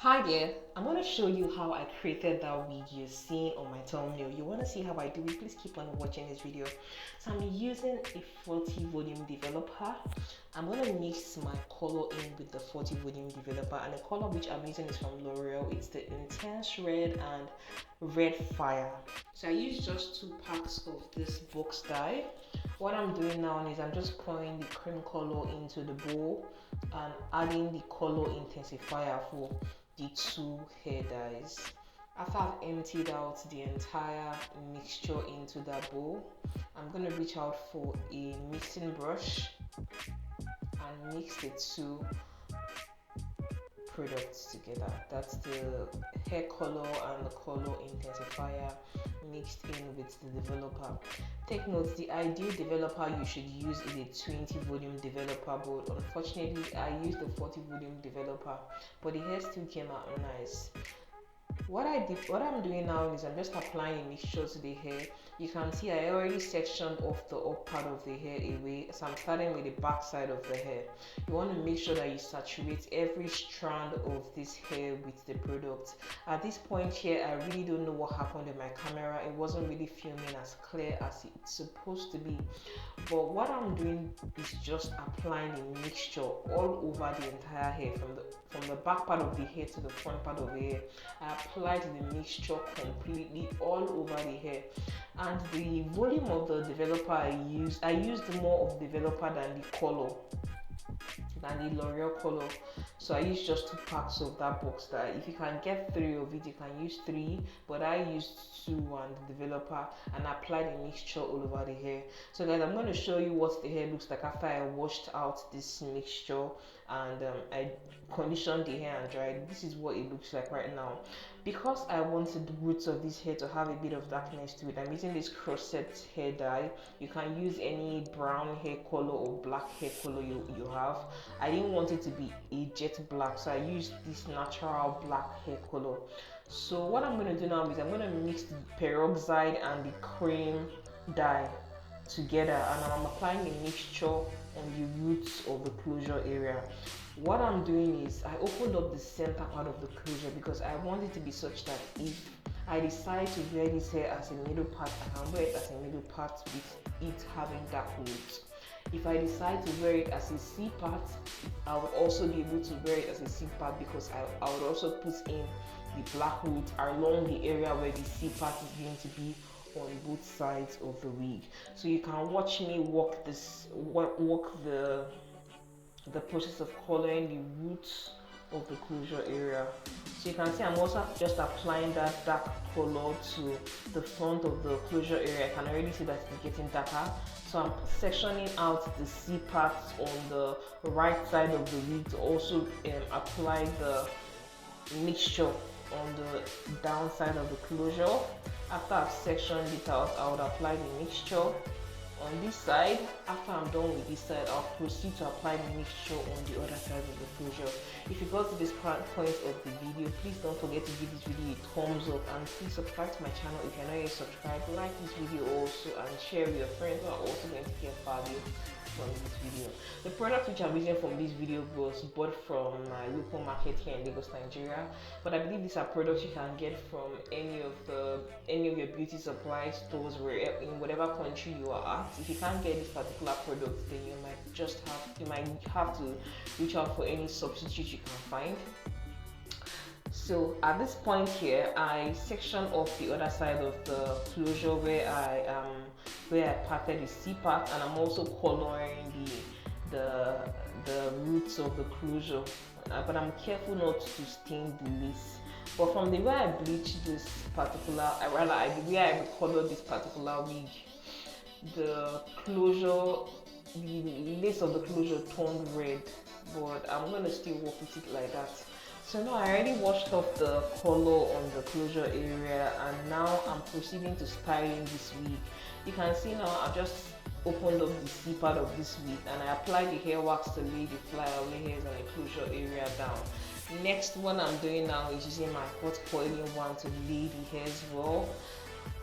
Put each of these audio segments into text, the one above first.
Hi there, I'm going to show you how I created that wig you're seeing on my thumbnail. You want to see how I do it? Please keep on watching this video. So I'm using a 40 volume developer. I'm going to mix my color in with the 40 volume developer, and the color which I'm using is from L'Oreal. It's the Intense Red and Red Fire. So I use just 2 packs of this box dye. What I'm doing now is I'm just pouring the cream color into the bowl and adding the color intensifier for the 2 hair dyes. After I've emptied out the entire mixture into that bowl, I'm going to reach out for a mixing brush and mix the 2 products together. That's the hair color and the color intensifier mixed in with the developer. Take note, the ideal developer you should use is a 20 volume developer, but unfortunately I used the 40 volume developer, but the hair still came out nice. What I'm doing now is I'm just applying a mixture to the hair. You can see I already sectioned off the up part of the hair away, so I'm starting with the back side of the hair. You want to make sure that you saturate every strand of this hair with the product. At this point here, I really don't know what happened with my camera. It wasn't really filming as clear as it's supposed to be. But what I'm doing is just applying the mixture all over the entire hair, from the back part of the hair to the front part of the hair. I applied the mixture completely all over the hair. And the volume of the developer I used more of developer than the color, than the L'Oreal color. So I used just 2 packs of that box dye. If you can get 3 of it, you can use 3, but I used 2 and the developer and applied a mixture all over the hair. So guys, I'm going to show you what the hair looks like after I washed out this mixture and I conditioned the hair and dried. This is what it looks like right now. Because I wanted the roots of this hair to have a bit of darkness to it, I'm using this crochet hair dye. You can use any brown hair color or black hair color you have. I didn't want it to be a jet black, so I used this natural black hair color. So what I'm going to do now is I'm going to mix the peroxide and the cream dye together, and I'm applying a mixture on the roots of the closure area. What I'm doing is I opened up the center part of the closure because I want it to be such that if I decide to wear this hair as a middle part, I can wear it as a middle part with it having dark roots. If I decide to wear it as a C part, I would also be able to wear it as a C part because I would also put in the black root along the area where the C part is going to be on both sides of the wig. So you can watch me walk the process of coloring the roots of the closure area. So you can see I'm also just applying that dark color to the front of the closure area. I can already see that it's getting darker. So I'm sectioning out the C parts on the right side of the wig to also apply the mixture on the downside of the closure. After I've sectioned it out, I would apply the mixture on this side. After I'm done with this side, I'll proceed to apply the mixture on the other side of the closure. If you got to this point of the video, please don't forget to give this video a thumbs up, and please subscribe to my channel if you're not yet subscribed. Like this video also and share with your friends who are also going to get value from this video. The product which I'm using from this video was bought from my local market here in Lagos, Nigeria, but I believe these are products you can get from any of your beauty supply stores in whatever country you are at. If you can't get this particular product, then you might have to reach out for any substitute you can find. So at this point here, I section off the other side of the closure where I parted the C part, and I'm also coloring the roots of the closure. But I'm careful not to stain the lace. But from the way I bleach this particular, the way I color this particular wig, the lace of the closure turned red. But I'm gonna still work with it like that. So now I already washed off the color on the closure area, and now I'm proceeding to styling this wig. You can see now I've just opened up the C part of this wig and I applied the hair wax to lay the flyaway hairs on the closure area down. Next, what I'm doing now is using my hot coiling wand to lay the hairs well.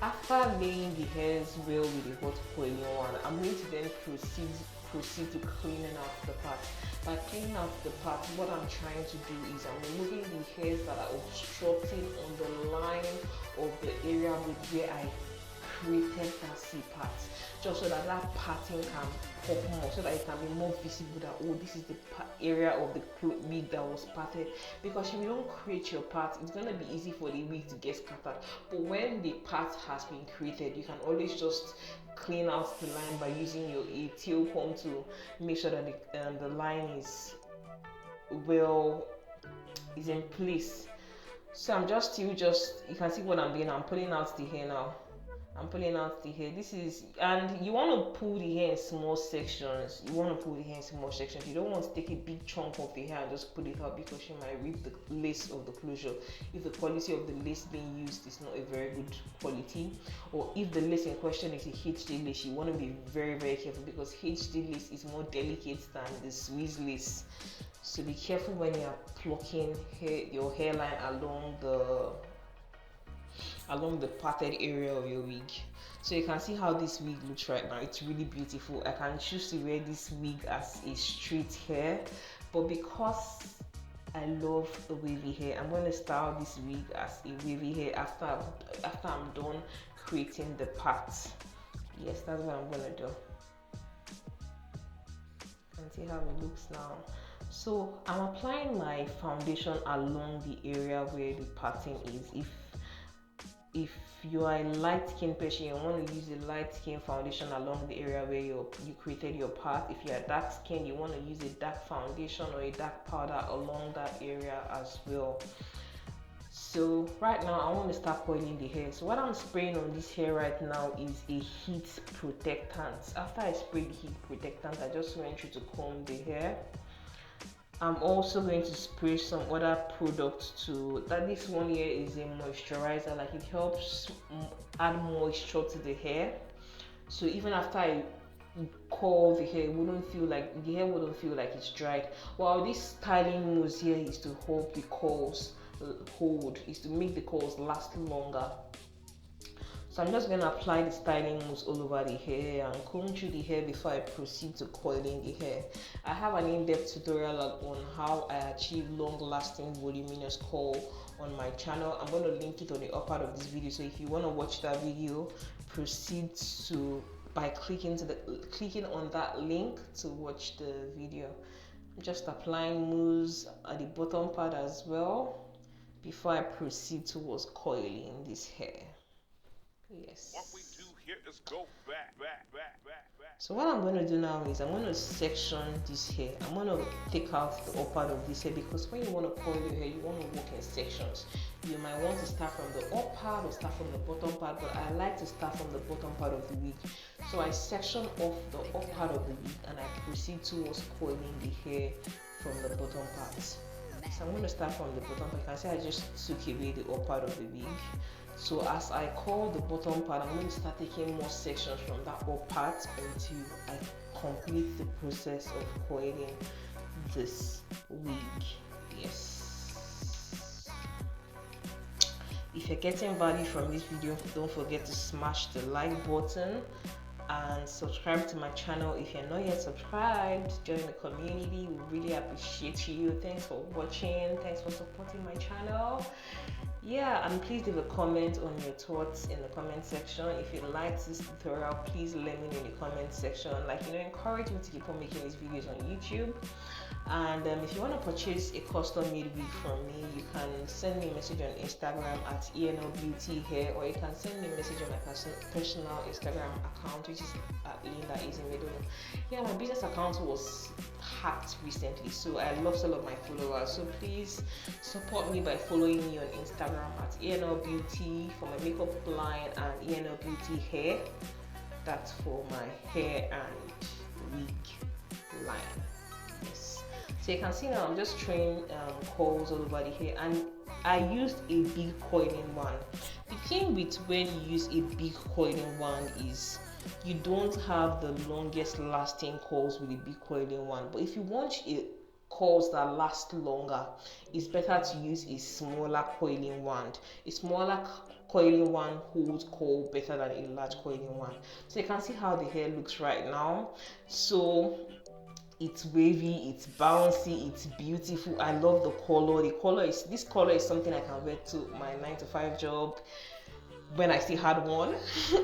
After laying the hairs well with the hot coiling wand, I'm going to then proceed proceed to cleaning out the part. By cleaning out the part, what I'm trying to do is I'm removing the hairs that are obstructing on the line of the area with where I created that C part, just so that that pattern can pop more, so that it can be more visible that, oh, this is the area of the wig that was parted. Because if you don't create your part, it's going to be easy for the wig to get scattered. But when the part has been created, you can always just clean out the line by using your tail comb to make sure that the line is in place. So I'm just you can see what I'm doing. I'm pulling out the hair now. I'm pulling out the hair. And you want to pull the hair in small sections. You don't want to take a big chunk of the hair and just pull it out, because you might rip the lace of the closure if the quality of the lace being used is not a very good quality, or if the lace in question is a HD lace. You want to be very, very careful, because HD lace is more delicate than the Swiss lace. So be careful when you are plucking your hairline along the parted area of your wig. So you can see how this wig looks right now. It's really beautiful. I can choose to wear this wig as a straight hair, but because I love the wavy hair, I'm going to style this wig as a wavy hair after I'm done creating the parts. Yes, that's what I'm going to do. And see how it looks now. So I'm applying my foundation along the area where the pattern is. If you are a light skin person, you want to use a light skin foundation along the area where you created your part. If you are dark skin, you want to use a dark foundation or a dark powder along that area as well. So right now I want to start coiling the hair. So what I'm spraying on this hair right now is a heat protectant. After I sprayed the heat protectant, I just went through to comb the hair. I'm also going to spray some other products too. This one here is a moisturizer. Like, it helps add moisture to the hair. So even after I curl the hair, the hair wouldn't feel like it's dried. While this styling mousse here is to help the curls is to make the curls last longer. So I'm just going to apply the styling mousse all over the hair and comb through the hair before I proceed to coiling the hair. I have an in-depth tutorial on how I achieve long-lasting voluminous curl on my channel. I'm going to link it on the upper part of this video. So if you want to watch that video, proceed by clicking on that link to watch the video. I'm just applying mousse at the bottom part as well before I proceed towards coiling this hair. Yes. What we do here is go back. So what I'm going to do now is I'm going to section this hair. I'm going to take out the upper part of this hair, because when you want to coil your hair, you want to work in sections. You might want to start from the upper part or start from the bottom part, but I like to start from the bottom part of the wig. So I section off the upper part of the wig and I proceed towards coiling the hair from the bottom part. So I'm going to start from the bottom part. You can see I just took away the upper part of the wig. So as I coil the bottom part, I'm going to start taking more sections from that upper part until I complete the process of coiling this wig. Yes. If you're getting value from this video, don't forget to smash the like button and subscribe to my channel. If you're not yet subscribed, join the community. We really appreciate you. Thanks for watching. Thanks for supporting my channel. Yeah, and please leave a comment on your thoughts in the comment section. If you liked this tutorial, please let me know in the comment section. Encourage me to keep on making these videos on YouTube. And if you want to purchase a custom made wig from me, you can send me a message on Instagram at ENLBeautyHair, or you can send me a message on my personal Instagram account, which is at Linda Izimido. Yeah, my business account was hacked recently, so I lost all of my followers. So please support me by following me on Instagram at ENLBeauty for my makeup line and ENLBeautyHair. That's for my hair and wig line. Yes. So you can see now I'm just throwing coils all over the hair, and I used a big coiling wand. The thing with when you use a big coiling wand is you don't have the longest lasting coils with a big coiling wand. But if you want a coils that last longer, it's better to use a smaller coiling wand. A smaller coiling wand holds coil better than a large coiling wand. So you can see how the hair looks right now. So it's wavy, it's bouncy, it's beautiful. I love the color. This color is something I can wear to my 9 to 5 job when I still had one.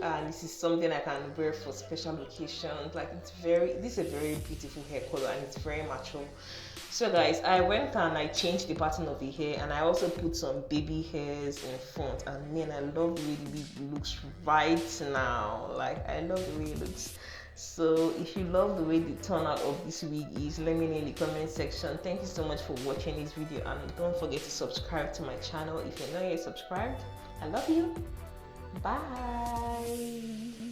And this is something I can wear for special occasions. Like this is a very beautiful hair color, and it's very mature. So guys, I went and I changed the pattern of the hair, and I also put some baby hairs in front, and man, I love the way the wig looks right now. Like, I love the way it looks. So if you love the way the turnout of this wig is, let me know in the comment section. Thank you so much for watching this video, and don't forget to subscribe to my channel if you're not yet subscribed. I love you. Bye.